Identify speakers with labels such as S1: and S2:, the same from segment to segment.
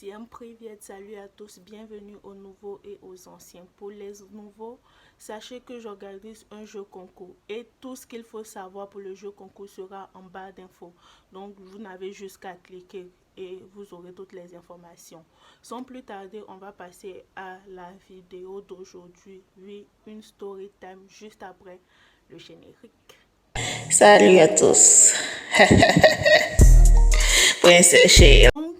S1: Bien, privet, salut à tous, bienvenue aux nouveaux et aux anciens. Pour les nouveaux, sachez que j'organise un jeu concours et tout ce qu'il faut savoir pour le jeu concours sera en barre d'infos. Donc vous n'avez juste qu'à cliquer et vous aurez toutes les informations. Sans plus tarder, on va passer à la vidéo d'aujourd'hui. Oui, une story time juste après le générique.
S2: Salut à tous. Princesse chérie.
S1: Donc,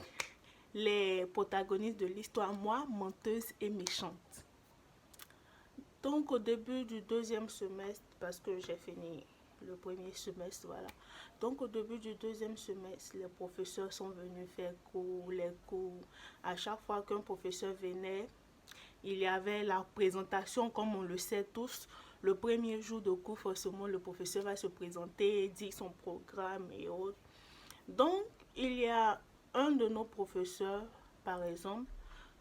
S1: les protagonistes de l'histoire, moi, menteuse et méchante. Donc au début du deuxième semestre, parce que j'ai fini le premier semestre, voilà. Donc au début du deuxième semestre, les professeurs sont venus faire les cours. À chaque fois qu'un professeur venait, il y avait la présentation, comme on le sait tous. Le premier jour de cours, forcément, le professeur va se présenter, dire son programme et autres. Donc, il y a un de nos professeurs, par exemple,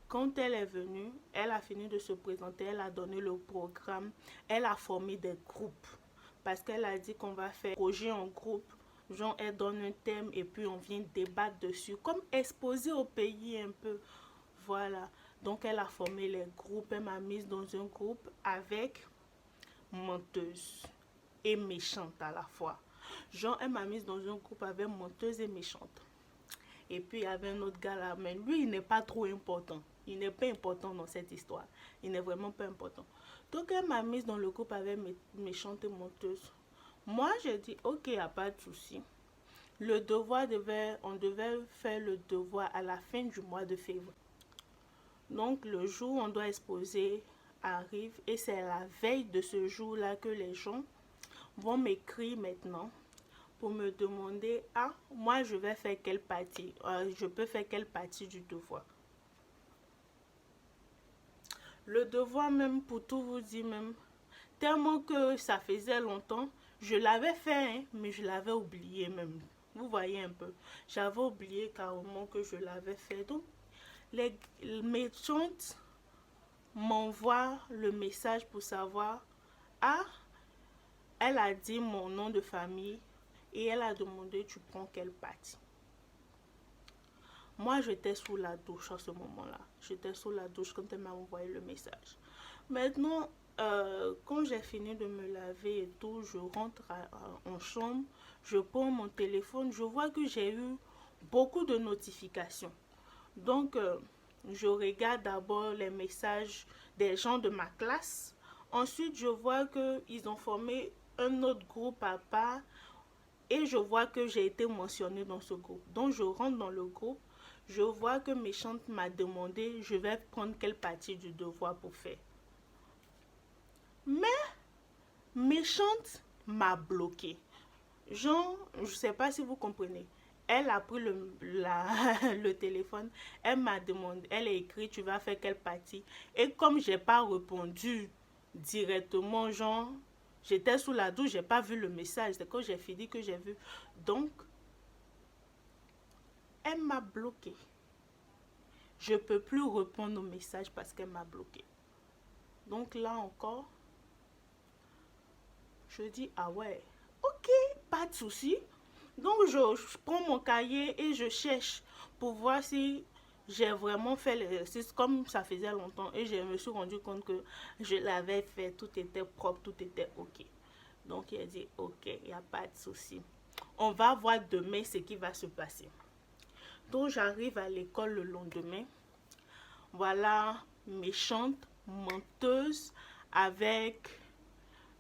S1: quand elle est venue, elle a fini de se présenter, elle a donné le programme, elle a formé des groupes. Parce qu'elle a dit qu'on va faire un projet en groupe. Genre, elle donne un thème et puis on vient débattre dessus. Comme exposer au pays un peu. Voilà. Donc, elle a formé les groupes. Elle m'a mise dans un groupe avec menteuse et méchante à la fois. Genre, elle m'a mise dans un groupe avec menteuse et méchante. Et puis il y avait un autre gars là, mais lui il n'est pas trop important. Il n'est pas important dans cette histoire. Il n'est vraiment pas important. Donc elle m'a mise dans le groupe avec mes méchantes monteuses. Moi j'ai dit ok, il n'y a pas de souci. On devait faire le devoir à la fin du mois de février. Donc le jour où on doit exposer arrive et c'est la veille de ce jour-là que les gens vont m'écrire maintenant pour me demander ah moi je vais faire quelle partie, je peux faire quelle partie du devoir. Le devoir même, pour tout vous dire même, tellement que ça faisait longtemps, je l'avais fait hein, mais je l'avais oublié même. Vous voyez un peu, j'avais oublié carrément que je l'avais fait. Donc mes tantes m'envoient le message pour savoir ah elle a dit mon nom de famille et elle a demandé tu prends quelle partie. Moi, j'étais sous la douche à ce moment-là. J'étais sous la douche quand elle m'a envoyé le message. Maintenant, quand j'ai fini de me laver et tout, je rentre en chambre, je prends mon téléphone, je vois que j'ai eu beaucoup de notifications. Donc, je regarde d'abord les messages des gens de ma classe. Ensuite, je vois qu'ils ont formé un autre groupe à part et je vois que j'ai été mentionnée dans ce groupe. Donc, je rentre dans le groupe. Je vois que Méchante m'a demandé je vais prendre quelle partie du devoir pour faire. Mais Méchante m'a bloqué. Genre, je sais pas si vous comprenez. Elle a pris le téléphone, elle m'a demandé, elle a écrit tu vas faire quelle partie. Et comme j'ai pas répondu directement, genre, j'étais sous la douche, j'ai pas vu le message. C'est quand j'ai fini que j'ai vu. Donc, elle m'a bloqué. Je peux plus répondre au message parce qu'elle m'a bloqué. Donc là encore, je dis ah ouais, ok, pas de souci. Donc je prends mon cahier et je cherche pour voir si j'ai vraiment fait l'exercice comme ça faisait longtemps et je me suis rendu compte que je l'avais fait, tout était propre, tout était ok. Donc il a dit ok, il n'y a pas de souci. On va voir demain ce qui va se passer. Donc j'arrive à l'école le lendemain. Voilà, méchante, menteuse, avec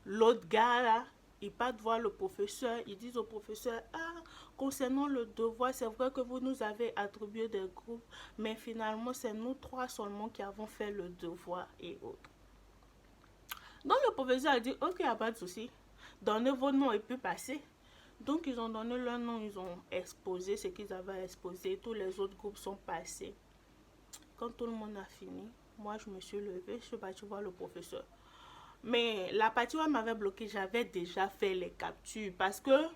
S1: l'autre gars là. Ils partent voir le professeur, ils disent au professeur, ah, concernant le devoir, c'est vrai que vous nous avez attribué des groupes, mais finalement, c'est nous trois seulement qui avons fait le devoir et autres. Donc le professeur a dit, ok, il n'y a pas de souci, donnez vos noms et puis passez. Donc ils ont donné leur nom, ils ont exposé ce qu'ils avaient exposé, tous les autres groupes sont passés. Quand tout le monde a fini, moi je me suis levée, je suis partie voir le professeur. Mais la partie où elle m'avait bloqué, j'avais déjà fait les captures parce que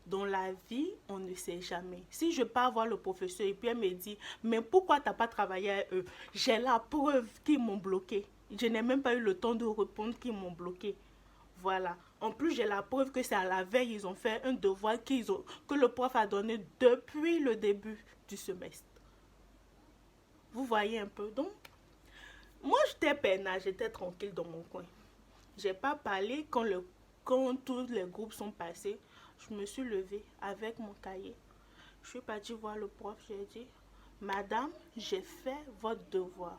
S1: dans la vie, on ne sait jamais. Si je pars voir le professeur et puis elle me dit, mais pourquoi tu n'as pas travaillé avec eux? J'ai la preuve qu'ils m'ont bloqué. Je n'ai même pas eu le temps de répondre qu'ils m'ont bloqué. Voilà. En plus, j'ai la preuve que c'est à la veille, ils ont fait un devoir que le prof a donné depuis le début du semestre. voyez un peu. Donc, moi, j'étais peinard, j'étais tranquille dans mon coin. J'ai pas parlé quand tous les groupes sont passés. Je me suis levée avec mon cahier. Je suis partie voir le prof. J'ai dit, Madame, j'ai fait votre devoir.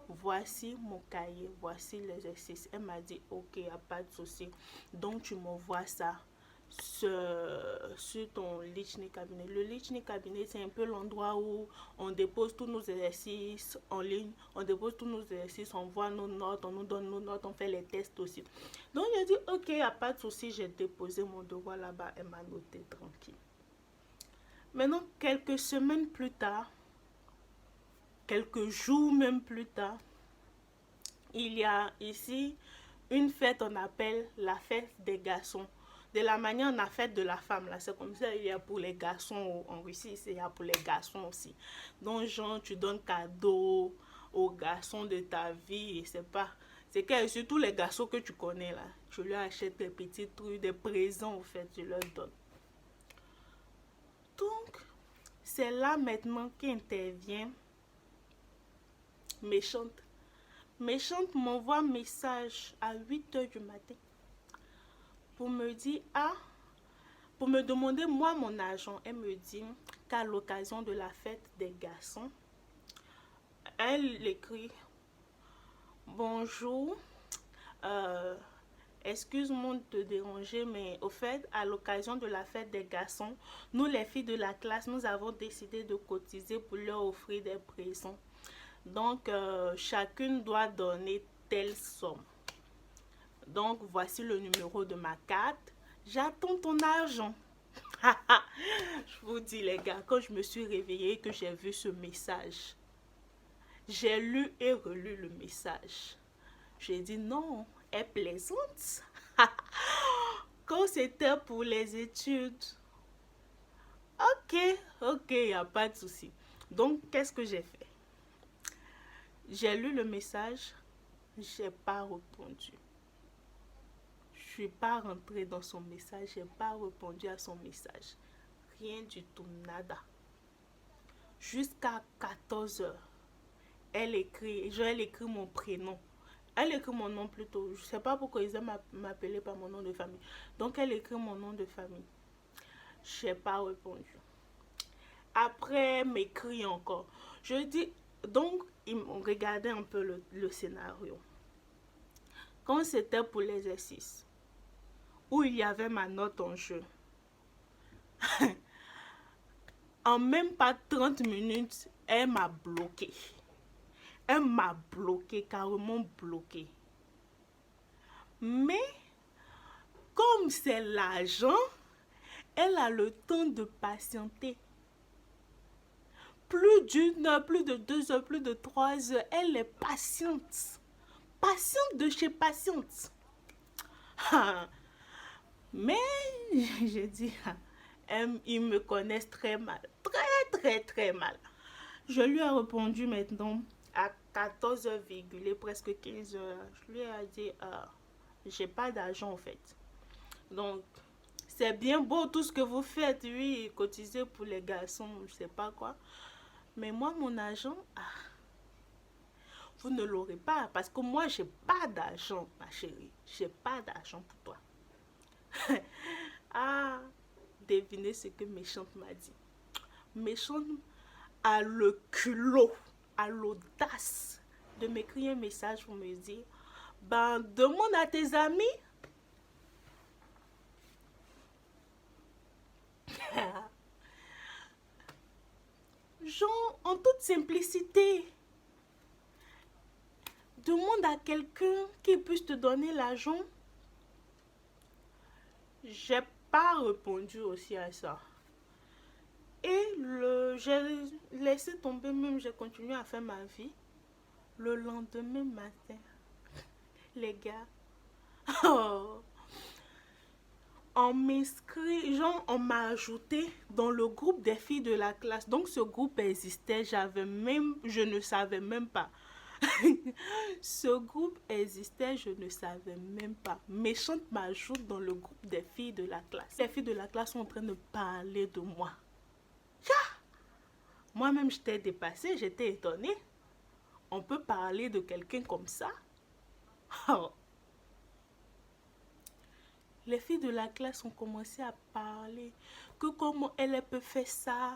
S1: Voici mon cahier, voici l'exercice. Elle m'a dit, ok, y a pas de souci. Donc, tu m'envoies ça sur ton Lichni Cabinet. Le Lichni Cabinet, c'est un peu l'endroit où on dépose tous nos exercices en ligne. On dépose tous nos exercices, on voit nos notes, on nous donne nos notes, on fait les tests aussi. Donc, j'ai dit, ok, y a pas de souci. J'ai déposé mon devoir là-bas. Elle m'a noté tranquille. Maintenant, quelques semaines plus tard, quelques jours même plus tard, il y a ici une fête, on appelle la fête des garçons. De la manière on a fête de la femme, là, c'est comme ça, il y a pour les garçons en Russie, il y a pour les garçons aussi. Donc, genre, tu donnes cadeau aux garçons de ta vie, et c'est que surtout les garçons que tu connais là, tu leur achètes des petits trucs, des présents, en fait, tu leur donnes. Donc, c'est là maintenant qu'intervient Méchante. Méchante m'envoie un message à 8 h du matin pour me dire, pour me demander moi mon argent. Elle me dit qu'à l'occasion de la fête des garçons, elle écrit, bonjour, excuse-moi de te déranger, mais au fait, à l'occasion de la fête des garçons, nous les filles de la classe, nous avons décidé de cotiser pour leur offrir des présents. Donc, chacune doit donner telle somme. Donc, voici le numéro de ma carte. J'attends ton argent. Je vous dis, les gars, quand je me suis réveillée et que j'ai vu ce message, j'ai lu et relu le message. J'ai dit non, elle est plaisante. Quand c'était pour les études, ok, il n'y a pas de souci. Donc, qu'est-ce que j'ai fait? J'ai lu le message, j'ai pas répondu. Je suis pas rentrée dans son message, j'ai pas répondu à son message. Rien du tout, nada. Jusqu'à 14 h, elle écrit mon prénom. Elle écrit mon nom plutôt. Je sais pas pourquoi ils aiment m'appeler par mon nom de famille. Donc elle écrit mon nom de famille. J'ai pas répondu. Après, elle m'écrit encore. Je dis, donc, ils m'ont regardé un peu le scénario. Quand c'était pour l'exercice, où il y avait ma note en jeu, en même pas 30 minutes, elle m'a bloqué. Elle m'a bloqué, carrément bloqué. Mais, comme c'est l'argent, elle a le temps de patienter. Plus d'une heure, plus de 2 heures, plus de 3 heures, elle est patiente. Patiente de chez patiente. Mais, j'ai dit, ils me connaissent très mal. Très mal. Je lui ai répondu maintenant à 14 h virgule, presque 15 h. Je lui ai dit, j'ai pas d'argent en fait. Donc, c'est bien beau tout ce que vous faites, oui, cotiser pour les garçons, je sais pas quoi. Mais moi, mon argent, vous ne l'aurez pas. Parce que moi, j'ai pas d'argent, ma chérie. J'ai pas d'argent pour toi. Devinez ce que Méchante m'a dit. Méchante a le culot, a l'audace de m'écrire un message pour me dire, ben, demande à tes amis. Genre, en toute simplicité, demande à quelqu'un qui puisse te donner l'argent. J'ai pas répondu aussi à ça. Et j'ai laissé tomber, même j'ai continué à faire ma vie. Le lendemain matin, les gars, on m'a ajouté dans le groupe des filles de la classe. Donc ce groupe existait, je ne savais même pas. Ce groupe existait, je ne savais même pas. Méchante m'ajoute dans le groupe des filles de la classe. Les filles de la classe sont en train de parler de moi. Moi-même, j'étais dépassée, j'étais étonnée. On peut parler de quelqu'un comme ça? Oh. Les filles de la classe ont commencé à parler que comment elle peut faire ça.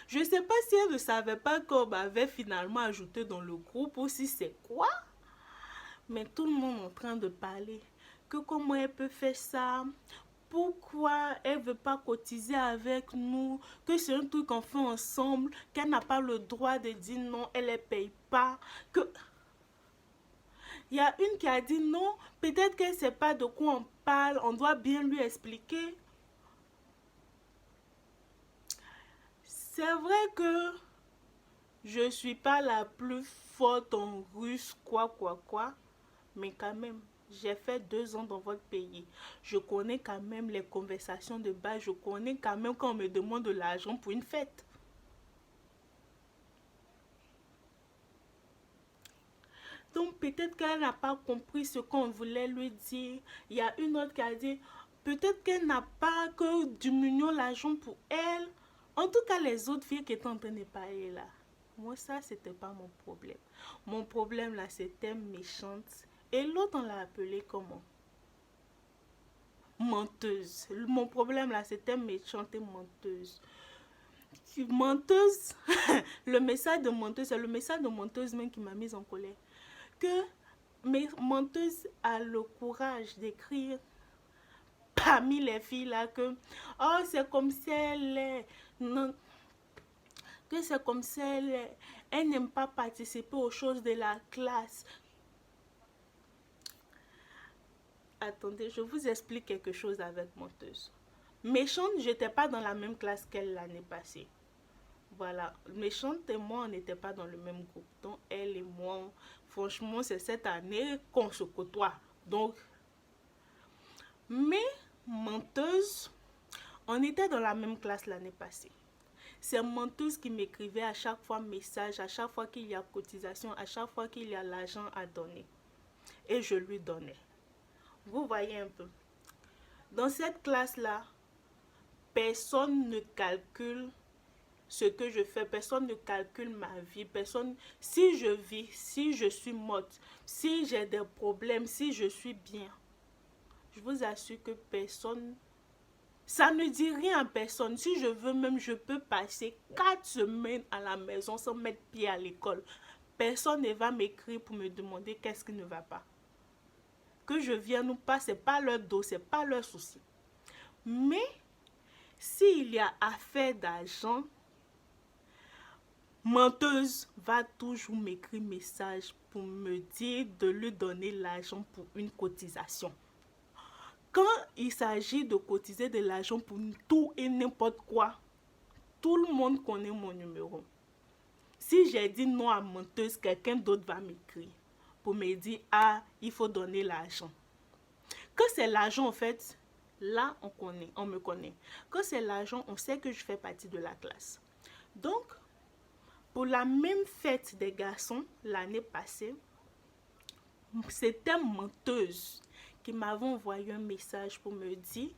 S1: Je ne sais pas si elle ne savait pas qu'on m'avait finalement ajouté dans le groupe ou si c'est quoi. Mais tout le monde est en train de parler que comment elle peut faire ça. Pourquoi elle ne veut pas cotiser avec nous, que c'est un truc qu'on fait ensemble, qu'elle n'a pas le droit de dire non, elle ne paye pas. Que... Il y a une qui a dit non, peut-être qu'elle ne sait pas de quoi on parle, on doit bien lui expliquer. C'est vrai que je ne suis pas la plus forte en russe, quoi. Mais quand même, j'ai fait 2 ans dans votre pays. Je connais quand même les conversations de base. Je connais quand même quand on me demande de l'argent pour une fête. Donc peut-être qu'elle n'a pas compris ce qu'on voulait lui dire. Il y a une autre qui a dit, peut-être qu'elle n'a pas que diminuons l'argent pour elle. En tout cas, les autres filles qui étaient en train de parler là. Moi, ça, c'était pas mon problème. Mon problème là, c'était méchante. Et l'autre, on l'a appelée comment? Menteuse. Mon problème là, c'était méchante et menteuse. Menteuse, le message de menteuse, c'est le message de menteuse même qui m'a mise en colère. Que menteuse a le courage d'écrire parmi les filles là que oh c'est comme si elle est non, que c'est comme si elle n'aime pas participer aux choses de la classe. Attendez, je vous explique quelque chose avec menteuse. Méchante, j'étais pas dans la même classe qu'elle l'année passée. Voilà, Méchante et moi, on n'était pas dans le même groupe. Donc, elle et moi, franchement, c'est cette année qu'on se côtoie. Donc, mais menteuse, on était dans la même classe l'année passée. C'est menteuse qui m'écrivait à chaque fois message, à chaque fois qu'il y a cotisation, à chaque fois qu'il y a l'argent à donner. Et je lui donnais. Vous voyez un peu. Dans cette classe-là, personne ne calcule ce que je fais, personne ne calcule ma vie, personne, si je vis, si je suis morte, si j'ai des problèmes, si je suis bien, je vous assure que personne, ça ne dit rien à personne. Si je veux même, je peux passer 4 semaines à la maison sans mettre pied à l'école. Personne ne va m'écrire pour me demander qu'est-ce qui ne va pas. Que je vienne ou pas, c'est pas leur dos, c'est pas leur souci. Mais s'il y a affaire d'argent, menteuse va toujours m'écrire message pour me dire de lui donner l'argent pour une cotisation. Quand il s'agit de cotiser de l'argent pour tout et n'importe quoi, tout le monde connaît mon numéro. Si j'ai dit non à menteuse, quelqu'un d'autre va m'écrire pour me dire ah, il faut donner l'argent. Quand c'est l'argent, en fait, là on me connaît. Quand c'est l'argent, on sait que je fais partie de la classe. Donc, pour la même fête des garçons, l'année passée, c'était menteuse qui m'avait envoyé un message pour me dire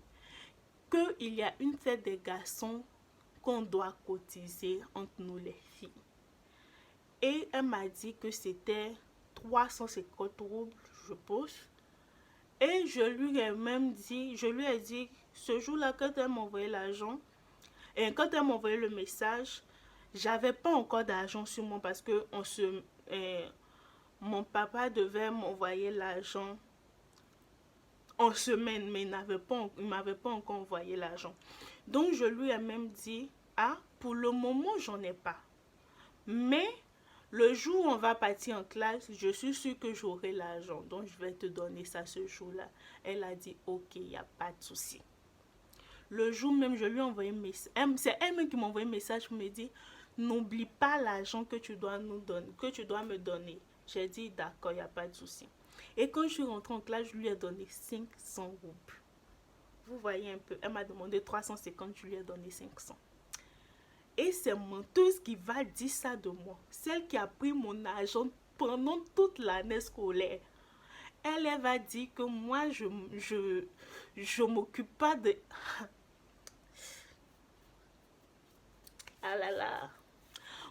S1: qu'il y a une fête des garçons qu'on doit cotiser entre nous les filles. Et elle m'a dit que c'était 350 roubles, je pense. Et je lui ai dit, ce jour-là, quand elle m'a envoyé l'argent, et quand elle m'a envoyé le message, j'avais pas encore d'argent sur moi parce que mon papa devait m'envoyer l'argent en semaine, mais il m'avait pas encore envoyé l'argent. Donc je lui ai même dit, ah, pour le moment, j'en ai pas. Mais le jour où on va partir en classe, je suis sûre que j'aurai l'argent. Donc je vais te donner ça ce jour-là. Elle a dit, ok, il n'y a pas de souci. Le jour même, je lui ai envoyé un message. C'est elle-même qui m'a envoyé un message pour me dire, n'oublie pas l'argent que tu dois nous donner, que tu dois me donner. J'ai dit, d'accord, il n'y a pas de souci. Et quand je suis rentrée en classe, je lui ai donné 500 roubles. Vous voyez un peu, elle m'a demandé 350, je lui ai donné 500. Et c'est menteuse qui va dire ça de moi. Celle qui a pris mon argent pendant toute l'année scolaire. Elle va dire que moi, je m'occupe pas de... Ah là là.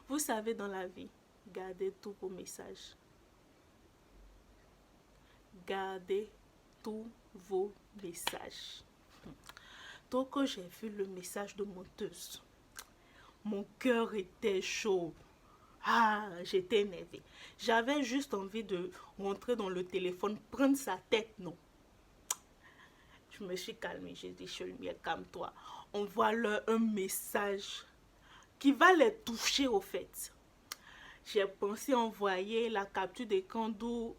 S1: Vous savez, dans la vie, Gardez tous vos messages. Gardez tous vos messages. Donc, quand j'ai vu le message de menteuse, mon cœur était chaud. Ah, j'étais énervée. J'avais juste envie de rentrer dans le téléphone, prendre sa tête, non. Je me suis calmée, j'ai dit, Cholumière, calme-toi. Envoie-leur un message qui va les toucher au fait. J'ai pensé envoyer la capture d'écran où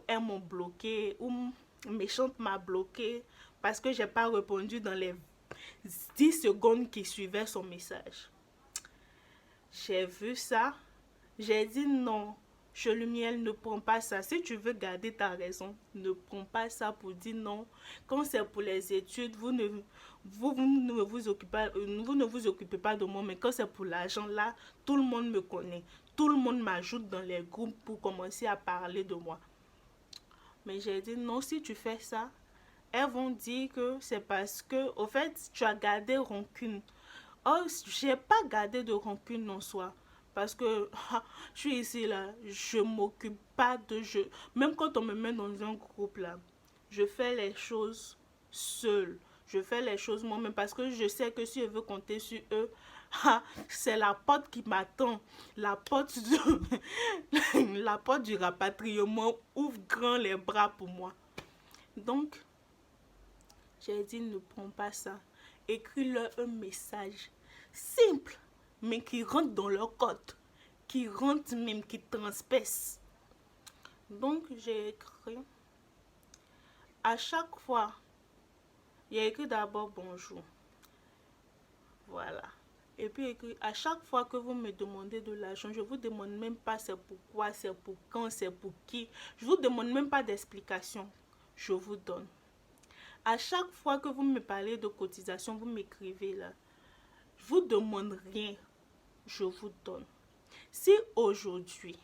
S1: elles m'ont bloqué, où Méchante m'a bloqué parce que j'ai pas répondu dans les 10 secondes qui suivaient son message. J'ai vu ça, j'ai dit non, Cholumière, ne prends pas ça. Si tu veux garder ta raison, ne prends pas ça pour dire non. Quand c'est pour les études, vous ne vous occupez pas de moi, mais quand c'est pour l'argent, là, tout le monde me connaît. Tout le monde m'ajoute dans les groupes pour commencer à parler de moi. Mais j'ai dit non, si tu fais ça, elles vont dire que c'est parce que, au fait, tu as gardé rancune. Oh, j'ai pas gardé de rancune en soi. Parce que je suis ici là, je m'occupe pas de jeu. Même quand on me met dans un groupe là, je fais les choses seule. Je fais les choses moi-même parce que je sais que si je veux compter sur eux, c'est la porte qui m'attend. La porte la porte du rapatriement ouvre grand les bras pour moi. Donc, j'ai dit ne prends pas ça. Écris-leur un message simple, mais qui rentre dans leur code, qui rentre même, qui transperce. Donc, j'ai écrit. À chaque fois, il y a écrit d'abord bonjour. Voilà. Et puis écrit, à chaque fois que vous me demandez de l'argent, je ne vous demande même pas c'est pourquoi, c'est pour quand, c'est pour qui. Je ne vous demande même pas d'explication. Je vous donne. À chaque fois que vous me parlez de cotisation, vous m'écrivez là. Je vous demande rien. Je vous donne. Si aujourd'hui,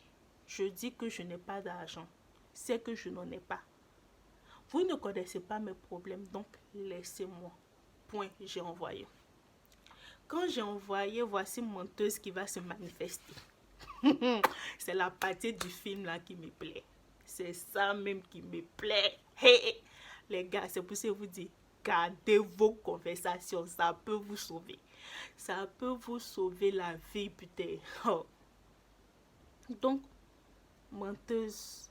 S1: je dis que je n'ai pas d'argent, c'est que je n'en ai pas. Vous ne connaissez pas mes problèmes, donc laissez-moi. Point, j'ai envoyé. Quand j'ai envoyé, voici menteuse qui va se manifester. C'est la partie du film là qui me plaît. C'est ça même qui me plaît. Hey, les gars, c'est pour ça que je vous dis, gardez vos conversations, ça peut vous sauver. Ça peut vous sauver la vie, putain. Oh. Donc, menteuse,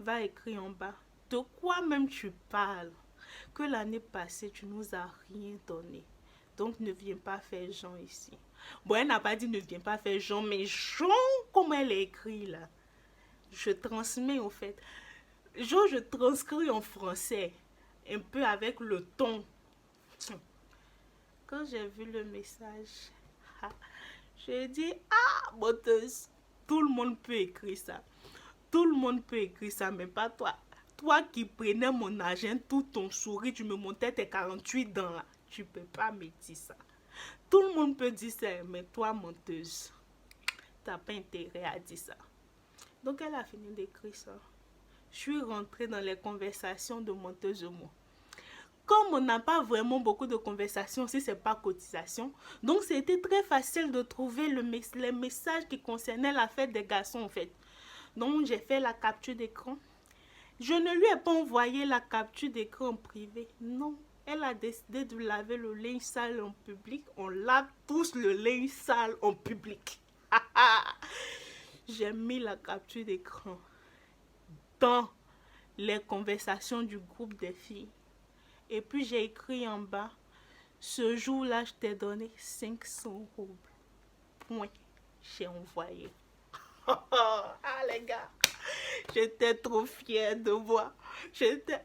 S1: va écrire en bas. De quoi même tu parles? Que l'année passée, tu nous as rien donné. Donc, ne viens pas faire Jean ici. Bon, elle n'a pas dit ne viens pas faire Jean, mais Jean, comme elle est écrit là, je transmets en fait. Jean, je transcris en français, un peu avec le ton. Quand j'ai vu le message, j'ai dit, ah, menteuse, tout le monde peut écrire ça. Tout le monde peut écrire ça, mais pas toi. Toi qui prenais mon argent, tout ton sourire, tu me montais tes 48 dents là. Tu peux pas me dire ça. Tout le monde peut dire ça, mais toi, menteuse, t'as pas intérêt à dire ça. Donc, elle a fini d'écrire ça. Je suis rentrée dans les conversations de menteuse moi. Comme on n'a pas vraiment beaucoup de conversations si c'est pas cotisation, donc c'était très facile de trouver les messages qui concernaient la fête des garçons en fait. Donc, j'ai fait la capture d'écran. Je ne lui ai pas envoyé la capture d'écran en privé. Non, elle a décidé de laver le linge sale en public. On lave tous le linge sale en public. J'ai mis la capture d'écran dans les conversations du groupe des filles. Et puis j'ai écrit en bas, ce jour-là, je t'ai donné 500 roubles. Point. J'ai envoyé. Ah les gars, j'étais trop fière de voir. J'étais...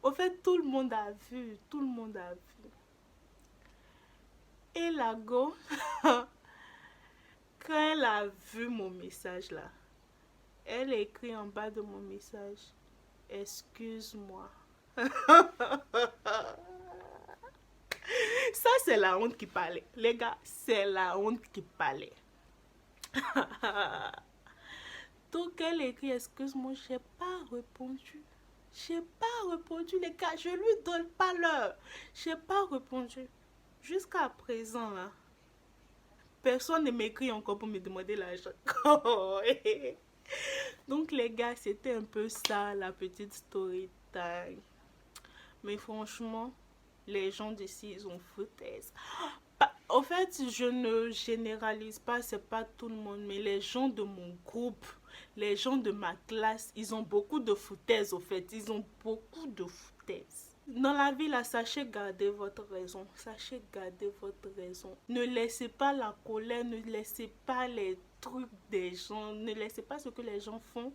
S1: Au fait, tout le monde a vu. Tout le monde a vu. Et la go, quand elle a vu mon message là, elle a écrit en bas de mon message, excuse-moi. Ça, c'est la honte qui parlait. Les gars, c'est la honte qui parlait. Donc, elle écrit, excuse-moi, j'ai pas répondu. J'ai pas répondu, les gars. Je lui donne pas l'heure. J'ai pas répondu. Jusqu'à présent, là, Personne ne m'écrit encore pour me demander l'argent. Donc les gars, c'était un peu ça la petite story time. Mais franchement, les gens d'ici, ils ont foutaise. En fait, je ne généralise pas, c'est pas tout le monde, mais les gens de mon groupe, les gens de ma classe, ils ont beaucoup de foutaise, au fait. Ils ont beaucoup de foutaise. Dans la vie, là, sachez garder votre raison. Sachez garder votre raison. Ne laissez pas la colère, ne laissez pas les trucs des gens, ne laissez pas ce que les gens font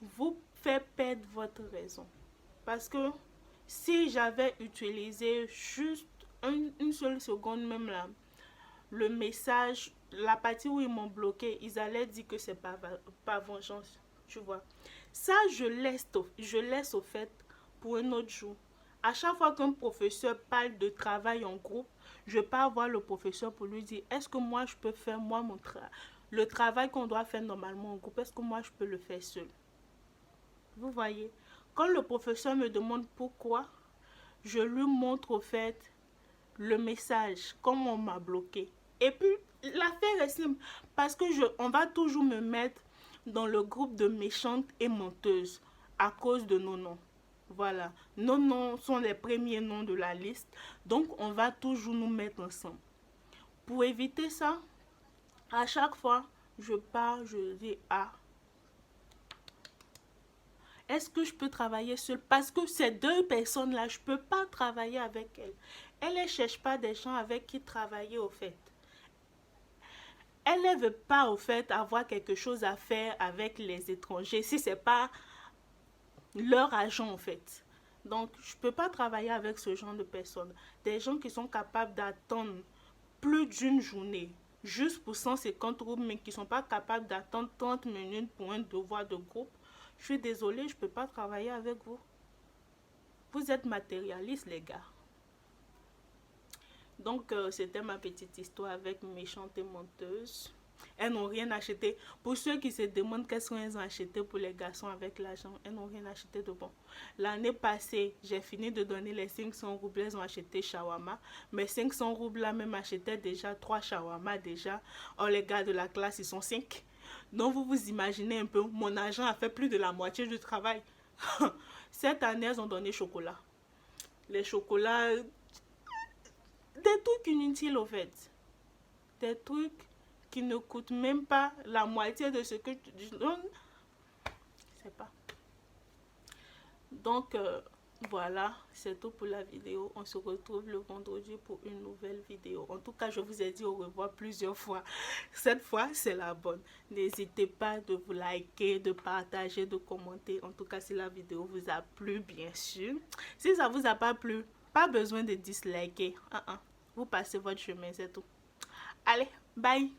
S1: vous faire perdre votre raison. Parce que si j'avais utilisé juste une seule seconde même là, le message, la partie où ils m'ont bloqué, ils allaient dire que c'est pas vengeance, tu vois. Ça, je laisse au fait pour un autre jour. À chaque fois qu'un professeur parle de travail en groupe, je pars voir le professeur pour lui dire, est-ce que moi je peux faire moi le travail qu'on doit faire normalement en groupe, est-ce que moi je peux le faire seul? Vous voyez, quand le professeur me demande pourquoi, je lui montre au fait le message, comment on m'a bloqué. Et puis, l'affaire est simple, parce que on va toujours me mettre dans le groupe de méchantes et menteuses à cause de nos noms. Voilà, nos noms sont les premiers noms de la liste, donc on va toujours nous mettre ensemble. Pour éviter ça, à chaque fois, je pars, je dis, ah, est-ce que je peux travailler seule? Parce que ces deux personnes-là, je ne peux pas travailler avec elles. Elles ne cherchent pas des gens avec qui travailler au fait. Elles ne veulent pas au fait avoir quelque chose à faire avec les étrangers si ce n'est pas leur agent en fait. Donc, je ne peux pas travailler avec ce genre de personnes. Des gens qui sont capables d'attendre plus d'une journée juste pour 150 roubles, mais qui ne sont pas capables d'attendre 30 minutes pour un devoir de groupe. Je suis désolée, je ne peux pas travailler avec vous. Vous êtes matérialistes, les gars. Donc, c'était ma petite histoire avec méchante et menteuse. Elles n'ont rien acheté. Pour ceux qui se demandent qu'est-ce qu'elles ont acheté pour les garçons avec l'argent, elles n'ont rien acheté de bon. L'année passée, j'ai fini de donner les 500 roubles, elles ont acheté shawarma. Mais 500 roubles là même achetaient déjà 3 shawarma déjà. Or, les gars de la classe, ils sont 5. Donc, vous vous imaginez un peu, mon argent a fait plus de la moitié du travail. Cette année, elles ont donné chocolat. Les chocolats, des trucs inutiles au fait. Des trucs qui ne coûtent même pas la moitié de ce que tu donnes. Je sais pas. Donc, voilà, c'est tout pour la vidéo. On se retrouve le vendredi pour une nouvelle vidéo. En tout cas, je vous ai dit au revoir plusieurs fois. Cette fois, c'est la bonne. N'hésitez pas de vous liker, de partager, de commenter. En tout cas, si la vidéo vous a plu, bien sûr. Si ça vous a pas plu, pas besoin de disliker. Vous passez votre chemin, c'est tout. Allez, bye!